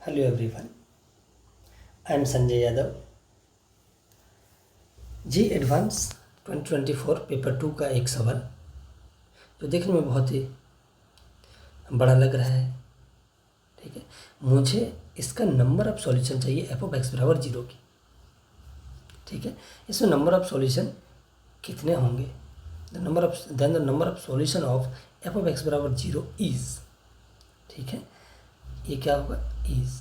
Hello everyone, I am Sanjay Yadav. JEE advance 2024 paper 2 का एक सवाल जो देखने में बहुत ही बड़ा लग रहा है। ठीक है, मुझे इसका नंबर ऑफ सॉल्यूशन चाहिए एफ ऑफ एक्स बराबर 0 की। ठीक है, इसमें नंबर ऑफ सॉल्यूशन कितने होंगे? The number of solution of f of x बराबर 0 इज, ठीक है, ये क्या होगा? इज।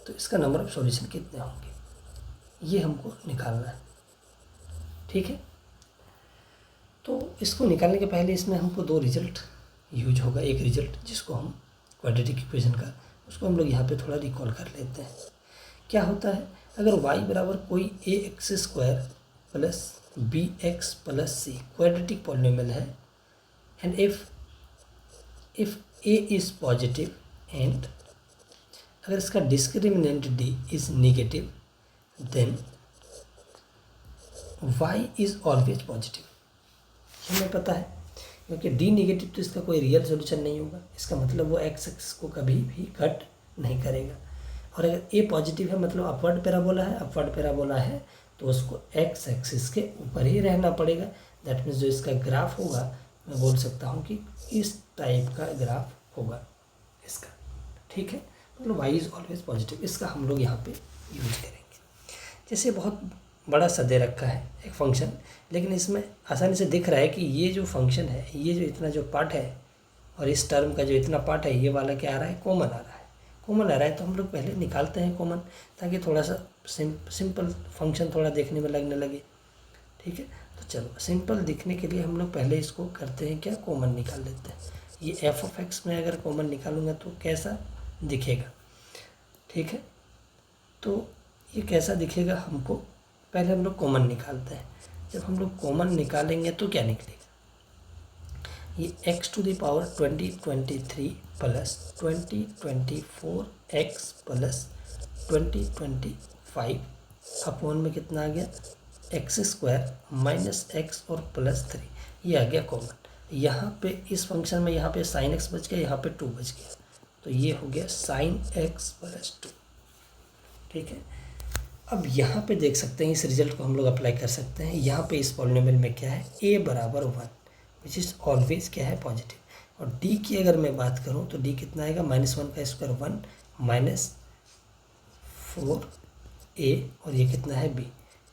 तो इसका नंबर ऑफ सॉल्यूशन कितने होंगे ये हमको निकालना है। ठीक है, तो इसको निकालने के पहले इसमें हमको दो रिजल्ट यूज होगा। एक रिजल्ट जिसको हम क्वाड्रेटिक इक्वेशन का, उसको हम लोग यहाँ पे थोड़ा रिकॉल कर लेते हैं। क्या होता है, अगर y बराबर कोई A X square plus B X plus C quadratic polynomial है and if A is positive and अगर इसका discriminant d is negative then y is always positive. हमें पता है क्योंकि d निगेटिव तो इसका कोई रियल सोल्यूशन नहीं होगा। इसका मतलब वो x एक्सिस को कभी भी कट नहीं करेगा। और अगर a पॉजिटिव है मतलब अपवर्ड पैराबोला है तो उसको x एक्सिस के ऊपर ही रहना पड़ेगा। दैट मीन्स जो इसका ग्राफ होगा मैं बोल सकता हूँ कि इस टाइप का ग्राफ होगा इसका। ठीक है, मतलब y इज़ ऑलवेज पॉजिटिव, इसका हम लोग यहाँ पे यूज करेंगे। जैसे बहुत बड़ा सा दे रखा है एक फंक्शन, लेकिन इसमें आसानी से दिख रहा है कि ये जो फंक्शन है, ये जो इतना जो पार्ट है और इस टर्म का जो इतना पार्ट है, ये वाला क्या आ रहा है? कॉमन आ रहा है। कॉमन आ रहा है तो हम लोग पहले निकालते हैं कॉमन, ताकि थोड़ा सा सिंपल फंक्शन थोड़ा देखने में लगने लगे। ठीक है, तो चलो सिंपल दिखने के लिए हम लोग पहले इसको करते हैं क्या? कॉमन निकाल लेते हैं। ये एफ ऑफ एक्स में अगर कॉमन निकालूंगा तो कैसा दिखेगा? ठीक है, तो ये कैसा दिखेगा हमको पहले हम लोग कॉमन निकालते हैं। जब हम लोग कॉमन निकालेंगे तो क्या निकलेगा? ये x to the power 2023 plus 2024 x plus 2025 upon में कितना आ गया? एक्स स्क्वायर माइनस एक्स और प्लस 3, ये आ गया कॉमन। यहाँ पे इस फंक्शन में यहाँ पे साइन एक्स बच गया, यहाँ पे 2 बच गया, तो ये हो गया साइन एक्स प्लस 2। ठीक है, अब यहाँ पे देख सकते हैं, इस रिजल्ट को हम लोग अप्लाई कर सकते हैं। यहाँ पे इस पॉलिनोमियल में क्या है? a बराबर 1 विच इज़ ऑलवेज क्या है? पॉजिटिव। और d की अगर मैं बात करूँ तो d कितना आएगा? -1 का स्क्वायर 1 माइनस 4a और ये कितना है? b,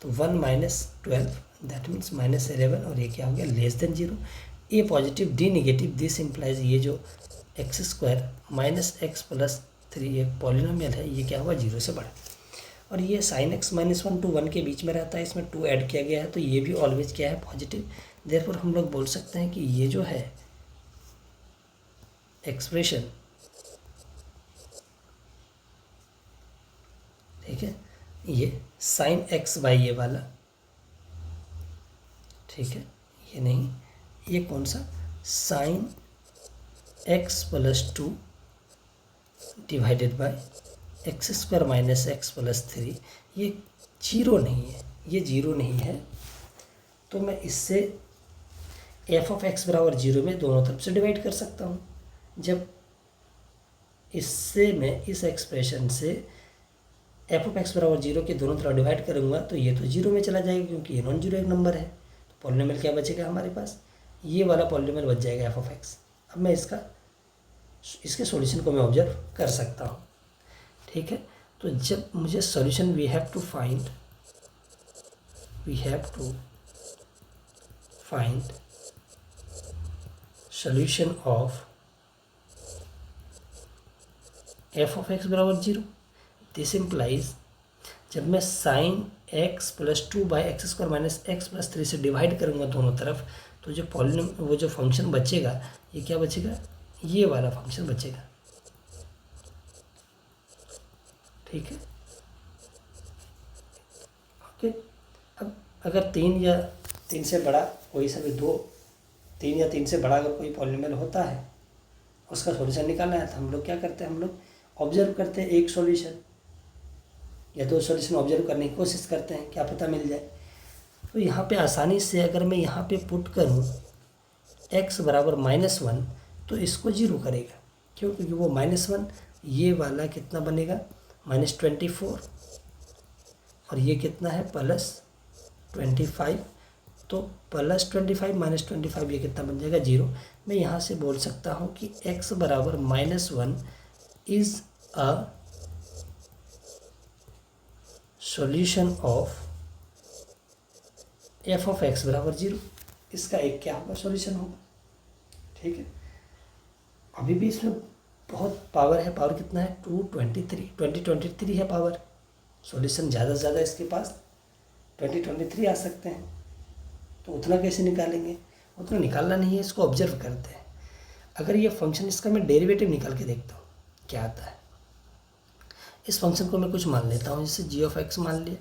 तो 1 माइनस 12 दैट मीन्स -11 और ये क्या हो गया? Less than 0। a positive d negative, this implies ये जो x square minus x plus 3 एक पॉलिनोमियल है, ये क्या हुआ? 0 से बड़ा। और ये साइन एक्स -1 to 1 के बीच में रहता है, इसमें 2 ऐड किया गया है तो ये भी ऑलवेज क्या है? पॉजिटिव। देयरफॉर हम लोग बोल सकते हैं कि ये जो है एक्सप्रेशन, ठीक है, ये साइन एक्स बाई ये वाला, ठीक है, ये नहीं, ये कौन सा? Sign x plus 2 divided by x square minus x plus 3, ये 0 नहीं है, ये 0 नहीं है। तो मैं इससे एफ ऑफ एक्स बराबर 0 में दोनों तरफ से डिवाइड कर सकता हूँ। जब इससे मैं इस एक्सप्रेशन से एफ ऑफ एक्स बराबर 0 के दोनों तरफ डिवाइड करूँगा तो ये तो 0 में चला जाएगा, क्योंकि ये नॉन जीरो एक नंबर है। तो पॉलिनोमियल क्या बचेगा हमारे पास? ये वाला पॉलिनोमियल बच जाएगा एफ ऑफ एक्स। अब मैं इसके सॉल्यूशन को मैं ऑब्जर्व कर सकता हूँ। ठीक है, तो जब मुझे solution we have to find solution of f of x बराबर 0, दिस इम्प्लाइज जब मैं sine x plus 2 by x square minus x plus 3 से डिवाइड करूँगा दोनों तरफ, तो जो वो जो फंक्शन बचेगा, ये क्या बचेगा? ये वाला फंक्शन बचेगा। ठीक है, ओके। अब अगर 3 या 3 से बड़ा कोई सा भी 3 या 3 से बड़ा अगर कोई पॉलिनोमियल होता है, उसका सॉल्यूशन निकालना है, तो हम लोग क्या करते हैं? हम लोग ऑब्जर्व करते हैं एक सॉल्यूशन या 2 सॉल्यूशन ऑब्जर्व करने की कोशिश करते हैं, क्या पता मिल जाए। तो यहाँ पे आसानी से अगर मैं यहाँ पे पुट करूँ x बराबर -1 तो इसको 0 करेगा। क्यों? क्योंकि वो -1 ये वाला कितना बनेगा -24 और ये कितना है +25। तो +25 -25 ये कितना बन जाएगा 0। मैं यहाँ से बोल सकता हूँ कि x बराबर -1 is a solution of f of x बराबर 0। इसका एक क्या होगा सॉल्यूशन होगा। ठीक है, अभी भी इसमें बहुत पावर है। पावर कितना है 2023 है पावर। सॉल्यूशन ज़्यादा से ज़्यादा इसके पास 2023 आ सकते हैं। तो उतना कैसे निकालेंगे, उतना निकालना नहीं है, इसको ऑब्जर्व करते हैं। अगर ये फंक्शन, इसका मैं डेरिवेटिव निकाल के देखता हूँ क्या आता है। इस फंक्शन को मैं कुछ मान लेता हूँ, जैसे g ऑफ x मान लिया।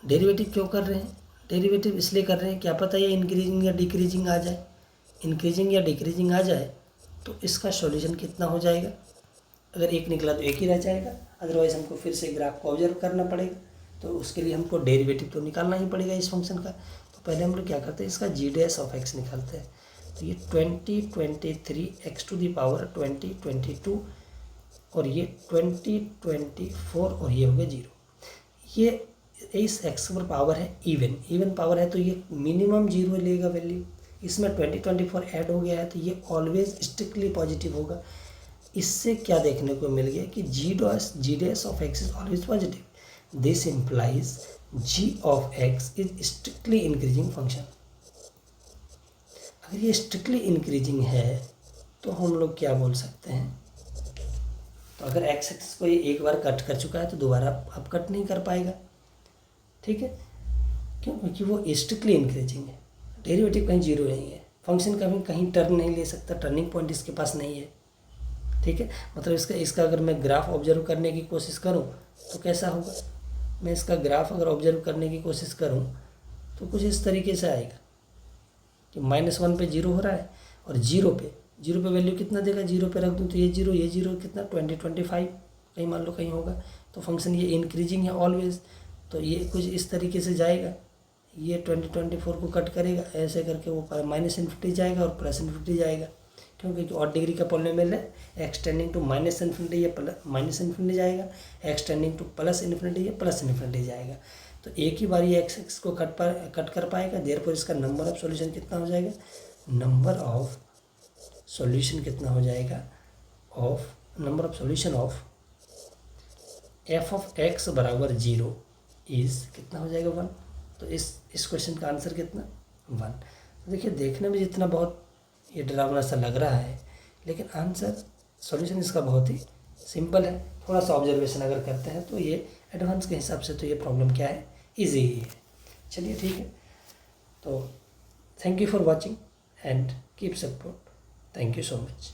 डेरिवेटिव क्यों कर रहे हैं, डेरिवेटिव इसलिए कर रहे हैं क्या पता ये इंक्रीजिंग या डिक्रीजिंग आ जाए। इंक्रीजिंग या डिक्रीजिंग आ जाए तो इसका सॉल्यूशन कितना हो जाएगा। अगर एक निकला तो एक ही रह जाएगा, अदरवाइज़ हमको फिर से ग्राफ को ऑब्जर्व करना पड़ेगा। तो उसके लिए हमको डेरिवेटिव तो निकालना ही पड़ेगा इस फंक्शन का। तो पहले हम लोग क्या करते हैं, इसका g' ऑफ x निकालते हैं। तो ये 2023 x टू दी पावर 2022 और ये 2024 और ये हो गया 0। ये इस x पर पावर है इवन पावर है, तो ये मिनिमम 0 लेगा वैल्यू। इसमें 2024 ऐड हो गया है तो ये ऑलवेज स्ट्रिक्टली पॉजिटिव होगा। इससे क्या देखने को मिल गया कि g' of x is always positive. This implies g of x is strictly increasing function. अगर ये स्ट्रिक्टली इंक्रीजिंग है तो हम लोग क्या बोल सकते हैं, तो अगर x एक्सिस को ये एक बार कट कर चुका है तो दोबारा अब कट नहीं कर पाएगा। ठीक है, क्यों, क्योंकि वो स्ट्रिक्टली इंक्रीजिंग है। डेरिवेटिव कहीं 0 नहीं है, फंक्शन कहीं टर्न नहीं ले सकता, टर्निंग पॉइंट इसके पास नहीं है। ठीक है, मतलब इसका अगर मैं ग्राफ ऑब्जर्व करने की कोशिश करूं तो कैसा होगा। मैं इसका ग्राफ अगर ऑब्जर्व करने की कोशिश करूं तो कुछ इस तरीके से आएगा कि -1 पे 0 हो रहा है और 0 पे वैल्यू कितना देगा, 0 पे रख दूं तो ये 0 कितना 2025 कहीं मान लो कहीं होगा। तो फंक्शन ये इंक्रीजिंग है ऑलवेज, तो ये कुछ इस तरीके से जाएगा। ये 2024 को कट करेगा, ऐसे करके वो -∞ जाएगा और +∞ जाएगा, क्योंकि ऑड डिग्री का पॉलिनोमियल है। एक्सटेंडिंग टू -∞ या -∞ जाएगा, एक्सटेंडिंग टू +∞ या +∞ जाएगा। तो एक ही बार ये x को कट कर पाएगा। देयरफॉर इसका नंबर ऑफ सॉल्यूशन कितना हो जाएगा, नंबर ऑफ सॉल्यूशन कितना हो जाएगा number of solution of f of x बराबर 0 इज़ कितना हो जाएगा 1। तो इस क्वेश्चन का आंसर कितना 1। तो देखिए, देखने में जितना बहुत ये डरावना सा लग रहा है, लेकिन आंसर सॉल्यूशन इसका बहुत ही सिंपल है। थोड़ा सा ऑब्जर्वेशन अगर करते हैं तो ये एडवांस के हिसाब से तो ये प्रॉब्लम क्या है, इजी ही है। चलिए ठीक है, तो thank you for watching and keep support. Thank you so much.